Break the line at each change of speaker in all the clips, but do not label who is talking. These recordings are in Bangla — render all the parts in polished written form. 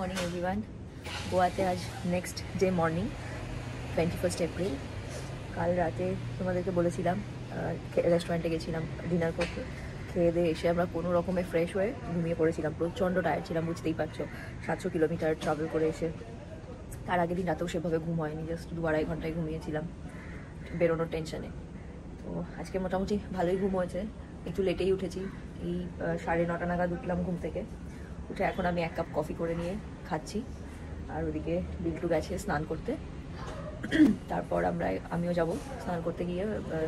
Morning everyone. গোয়াতে আজ নেক্সট ডে মর্নিং 21 এপ্রিল। কাল রাতে তোমাদেরকে বলেছিলাম রেস্টুরেন্টে গেছিলাম ডিনার করতে, খেয়ে দিয়ে এসে আমরা কোনো রকমে ফ্রেশ হয়ে ঘুমিয়ে পড়েছিলাম। প্রচণ্ড টায়ার্ড ছিলাম, বুঝতেই পারছো, 700 কিলোমিটার ট্রাভেল করে এসে। তার আগের দিন রাতেও সেভাবে ঘুম হয়নি, জাস্ট 2-2.5 ঘন্টায় ঘুমিয়েছিলাম বেরোনোর টেনশনে। তো আজকে মোটামুটি ভালোই ঘুম হয়েছে, একটু লেটেই উঠেছি। এই 9:30 নাগাদ উঠলাম ঘুম থেকে। উঠে এখন আমি 1 কাপ কফি করে নিয়ে খাচ্ছি, আর ওদিকে বিল্টু গেছে স্নান করতে। তারপর আমিও যাব স্নান করতে, গিয়ে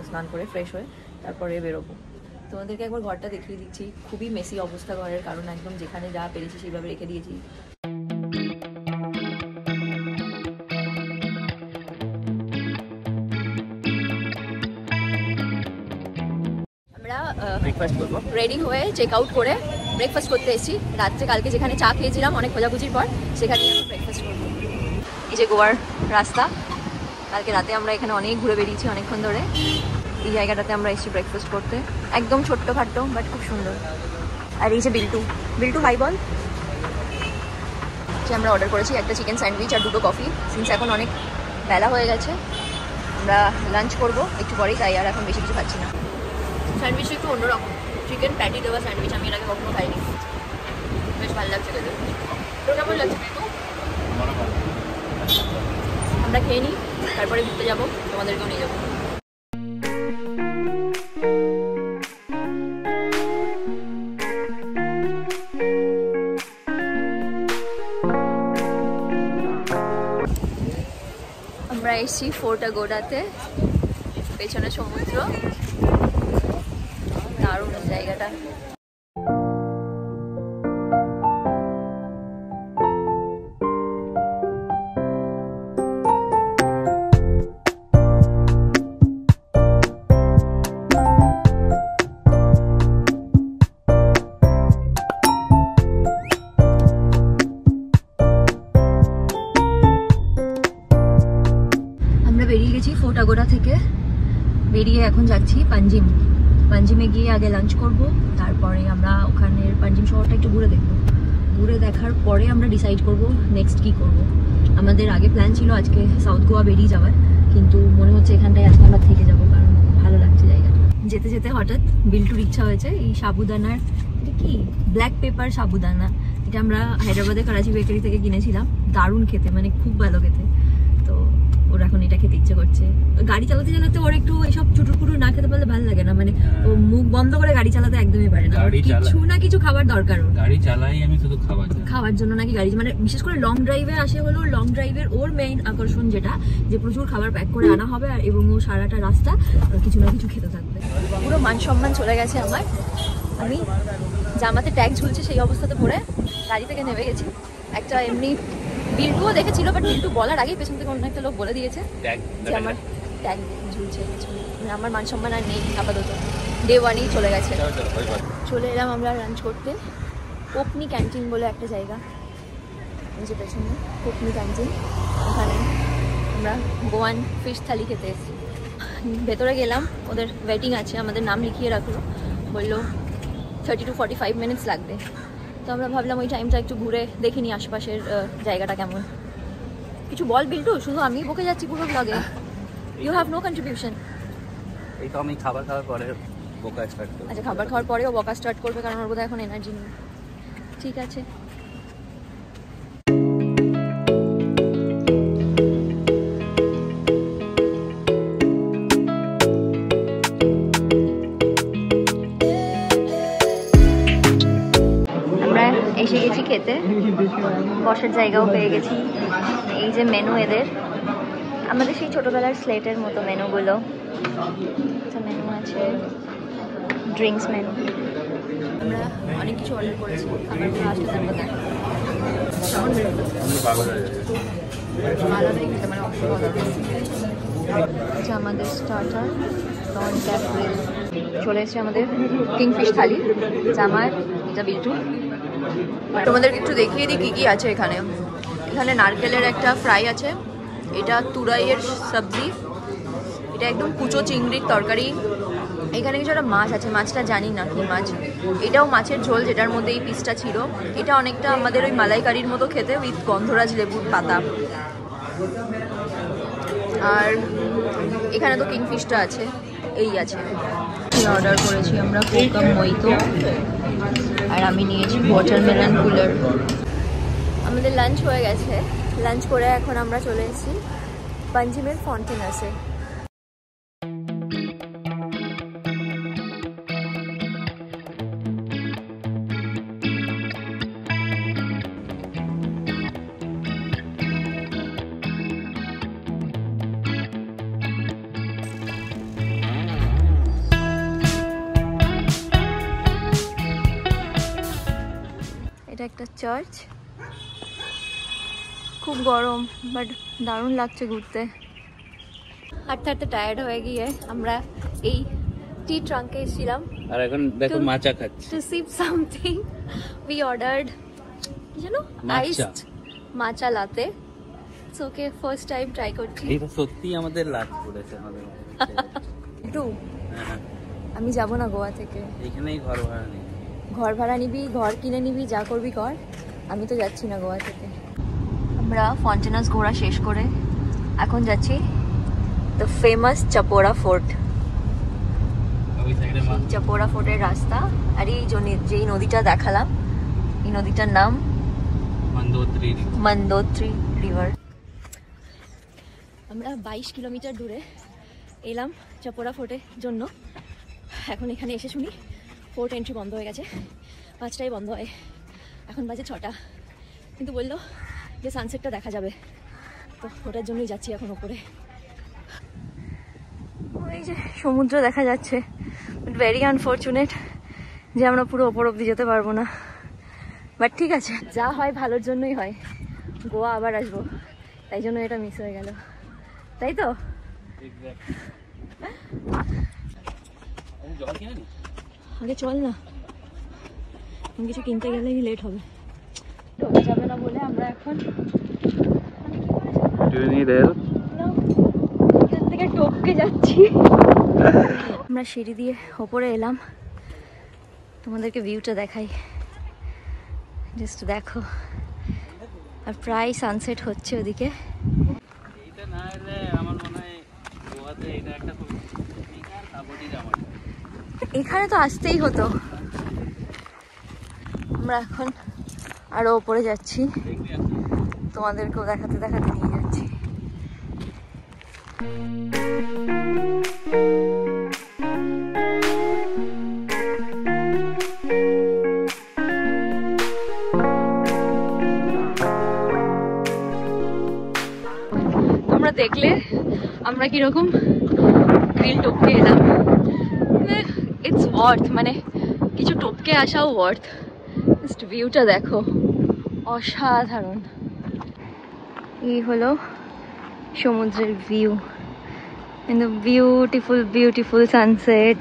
স্নান করে ফ্রেশ হয়ে তারপরে বেরোবো। তোমাদেরকে একবার ঘরটা দেখিয়ে দিচ্ছি। খুবই মেসি অবস্থা ঘরের, কারণ একদম যেখানে যা পেরেছি সেইভাবে রেখে দিয়েছি। ব্রেকফাস্ট করবো, রেডি হয়ে চেক আউট করে ব্রেকফাস্ট করতে এসেছি। রাত্রে কালকে যেখানে চা খেয়েছিলাম অনেক খোঁজাখুঁজির পর, সেখানে এখন ব্রেকফাস্ট করবো। এই যে গোয়ার রাস্তা, কালকে রাতে আমরা এখানে অনেক ঘুরে বেরিয়েছি অনেকক্ষণ ধরে। এই জায়গাটাতে আমরা এসেছি ব্রেকফাস্ট করতে, একদম ছোট্ট খাট্টো বাট খুব সুন্দর। আর এই যে বিল্টু হাই বল। যে আমরা অর্ডার করেছি একটা চিকেন স্যান্ডউইচ আর 2টো কফি। সিন্স এখন অনেক বেলা হয়ে গেছে, আমরা লাঞ্চ করবো একটু পরেই, তাই আর এখন বেশি কিছু খাচ্ছি না। স্যান্ডউইচটা একটু অন্যরকম, চিকেন প্যাটি দেওয়া স্যান্ডউইচ, আমি এর আগে কখনো খাইনি। বেশ ভালো লাগছে খেতে। তোর কেমন লাগছে কিন্তু? আমরা খেয়ে নিই, তারপরে ঘুরতে যাবো, তোমাদেরকেও নিয়ে যাবো। আমরা এসেছি ফোর্ট আগোডাতে, পেছনে সমুদ্র, দারুণ জায়গাটা। আমরা বেরিয়ে গেছি ফোর্ট আগোডা থেকে, বেরিয়ে এখন যাচ্ছি পাঞ্জিমে গিয়ে আগে লাঞ্চ করব, তারপরে আমরা ওখানের পাঞ্জিম শহরটা একটু ঘুরে দেখবো। ঘুরে দেখার পরে আমরা ডিসাইড করব নেক্সট কি করব। আমাদের আগে প্ল্যান ছিল আজকে সাউথ গোয়া বেরিয়ে যাওয়ার, কিন্তু মনে হচ্ছে এখানটায় আজকে আমরা থেকে যাবো, কারণ ভালো লাগছে জায়গাটা। যেতে যেতে হঠাৎ বিল্টুর ইচ্ছা হয়েছে এই সাবুদানার, এটা কি ব্ল্যাক পেপার সাবুদানা, এটা আমরা হায়দ্রাবাদে করাচি বেকারি থেকে কিনেছিলাম। দারুণ খেতে, মানে খুব ভালো খেতে। তো ওর এখন এটা খেতে ইচ্ছে করছে। গাড়ি চালাতে চালাতে ওর একটু এইসব চুটুর না খেতে পারলে ভালো লাগে না, মানে ও মুখ বন্ধ করে গাড়ি চালাতে একদমই পারে না। কিছু না কিছু খাবার দরকার।
গাড়ি চালাই আমি শুধু খাওয়ার
জন্য নাকি গাড়ি, মানে বিশেষ করে লং ড্রাইভে আসে হলো লং ড্রাইভের ওর মেইন আকর্ষণ যেটা, যে প্রচুর খাবার প্যাক করে আনা হবে, আর এবং ও সারাটা রাস্তা কিছু না কিছু খেতে থাকবে। পুরো মান সম্মান চলে গেছে আমার। আমি জামাতে ট্যাগ ঝুলছে সেই অবস্থাতে পড়ে গাড়ি থেকে নেমে গেছি। একটা এমনি বিল্টুও দেখেছিল, বাট বিল্টু বলার আগেই পেছন থেকে অন্য একটা লোক বলে দিয়েছে যে আমার ট্যাগ ঝুলছে। আমার মান সম্মান আর নেই আপাতত, ডে 1-ই চলে গেছে। চলে এলাম আমরা লাঞ্চ করতে কোপনি ক্যান্টিন বলে একটা জায়গা, যে পেছনে কোপনি ক্যান্টিন। ওখানে আমরা গোয়ান ফিশ থালি খেতে এসেছি। ভেতরে গেলাম, ওদের ওয়েটিং আছে, আমাদের নাম লিখিয়ে রাখলো, বললো 30 to 45 মিনিটস লাগবে। তো আমরা ভাবলাম ওই টাইমটা একটু ঘুরে দেখিনি আশপাশের জায়গাটা কেমন। কিছু বল বিল্টু, শুধু আমি বকে যাচ্ছি পুরো ব্লগে। You have no contribution.
এই তো আমি খাবার খাওয়ার পরে বকা স্টার্ট করব।
আচ্ছা, খাবার খাওয়ার পরেও বকা স্টার্ট করবে, কারণ ওর বোধহয় এখন এনার্জি নেই। ঠিক আছে। এসে গেছি খেতে, বসার জায়গাও পেয়ে গেছি। এই যে মেনু এদের, আমাদের সেই ছোটোবেলার স্লেটের মতো মেনুগুলো। মেনু আছে, ড্রিঙ্কস মেনু। আমরা অনেক কিছু অর্ডার করেছি, খাবারগুলো আসলে তারপর দেখা। আলাদাই খেতে, মানে আচ্ছা, আমাদের স্টার্টার প্রন ক্যাফ্রে চলে এসেছে, আমাদের কিংফিশ থালি, জামার, এটা বিল্টু। তোমাদেরকে একটু দেখিয়ে দিই কি আছে এখানে। এখানে নারকেলের একটা ফ্রাই আছে, এটা তুরাইয়ের সবজি, এটা একদম কুচো চিংড়ির তরকারি, এখানে কিছু একটা মাছ আছে, মাছটা জানি না কি মাছ। এটাও মাছের ঝোল, যেটার মধ্যে এই পিসটা ছিল। এটা অনেকটা আমাদের ওই মালাইকারির মতো খেতে, উইথ গন্ধরাজ লেবুর পাতা। আর এখানে তো কিংফিশটা আছে, এই আছে। অর্ডার করেছি আমরা কোকা মইতো, আর আমি নিয়েছি ওয়াটারমেলন কুলার। আমাদের লাঞ্চ হয়ে গেছে, লাঞ্চ করে এখন আমরা চলে এসেছি পাঞ্জিমের ফন্টেনাসে। এটা একটা চার্চ, খুব গরম বাট দারুণ লাগছে ঘুরতে। হাঁটতে হাঁটতে টায়ার্ড হয়ে গিয়ে আমরা এই টি ট্রাঙ্কে এসেছিলাম,
আর এখন দেখো মাচা খাচ্ছি।
To sip something we ordered জানো iced matcha latte. So okay first time try করছি।
এটা সত্যি আমাদের লাভ করেছে আমাদের।
একটু আমি যাব না গোয়া থেকে,
এখানেই ঘর ভাড়া নেই।
ঘর ভাড়া নিবি, ঘর কিনে নিবি, যা করবি কর, আমি তো যাচ্ছি না গোয়া থেকে। আমরা ফন্টেনাস ঘোরা শেষ করে এখন যাচ্ছি the famous Chapora fort. Chapora ফোর্টের রাস্তা, আর এই যেই নদীটা দেখালাম, এই নদীটার নাম মন্দোত্রী রিভার। আমরা 22 কিলোমিটার দূরে এলাম চাপোরা ফোর্টের জন্য। এখন এখানে এসে শুনি ফোর্ট এন্ট্রি বন্ধ হয়ে গেছে, 5টায় বন্ধ হয়, এখন বাজে 6টা। কিন্তু বললো যে সানসেটটা দেখা যাবে, তো ওটার জন্যই যাচ্ছি এখন ওপরে। ওই যে সমুদ্র দেখা যাচ্ছে, বাট ভেরি আনফর্চুনেট যে আমরা পুরো ওপর অব্দি যেতে পারবো না। বাট ঠিক আছে, যা হয় ভালোর জন্যই হয়। গোয়া আবার আসবো, তাই জন্য এটা মিস হয়ে গেল, তাই তো? আগে চল না, কিছু কিনতে গেলেই লেট হবে। ঢোকা যাবে না বলে আমরা এখন থেকে টপকে যাচ্ছি। আমরা সিঁড়ি দিয়ে ওপরে এলাম, তোমাদেরকে ভিউটা দেখাই, জাস্ট দেখো। আর প্রায় সানসেট হচ্ছে ওদিকে। এখানে তো আসতেই হতো। আমরা এখন আরো ওপরে যাচ্ছি, তোমাদেরকেও দেখাতে দেখাতে নিয়ে যাচ্ছি। তোমরা দেখলে আমরা কিরকম গ্রিল টপকে এলাম। ইটস ওয়ার্থ, মানে কিছু টপকে আসাও ওয়ার্থ। জাস্ট ভিউটা দেখো, অসাধারণ। এই হলো সমুদ্রের ভিউ, কিন্তু beautiful beautiful sunset.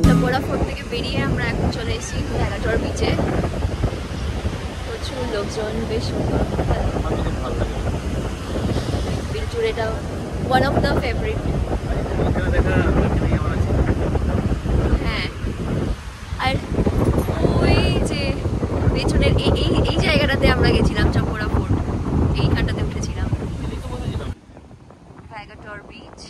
Chapora fort থেকে বেরিয়ে আমরা এখন চলে এসেছি ভ্যাগাটর বিচে। প্রচুর লোকজন, বেশ সুন্দর। বিলচুর এটা ওয়ান অফ দ্য ফেভারিট। হ্যাঁ, আর ওই যে পেছনের এই জায়গাটাতে আমরা গেছিলাম, চাপোরা ফোর্ট, এইখানটাতে উঠেছিলাম। ভ্যাগাটর বিচ।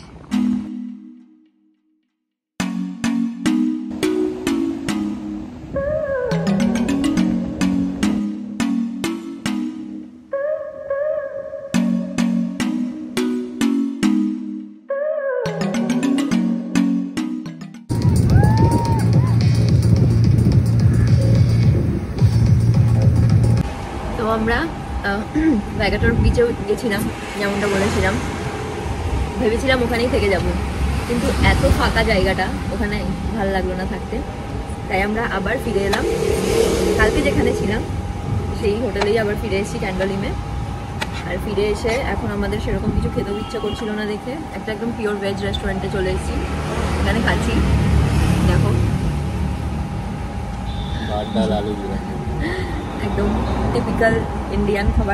তো আমরা ভ্যাগাটর বিচেও গেছিলাম, যেমনটা বলেছিলাম। ভেবেছিলাম ওখানেই থেকে যাব, কিন্তু এত ফাঁকা জায়গাটা, ওখানে ভালো লাগলো না থাকতে। তাই আমরা আবার ফিরে এলাম কালকে যেখানে ছিলাম সেই হোটেলেই আবার ফিরে এসেছি, ক্যান্ডলিমে। আর ফিরে এসে এখন আমাদের সেরকম কিছু খেতেও ইচ্ছা করছিল না দেখে একটা একদম পিওর ভেজ রেস্টুরেন্টে চলে এসেছি, এখানে খাচ্ছি। দেখো একদম টিপিক্যাল ইন্ডিয়ান খাবার।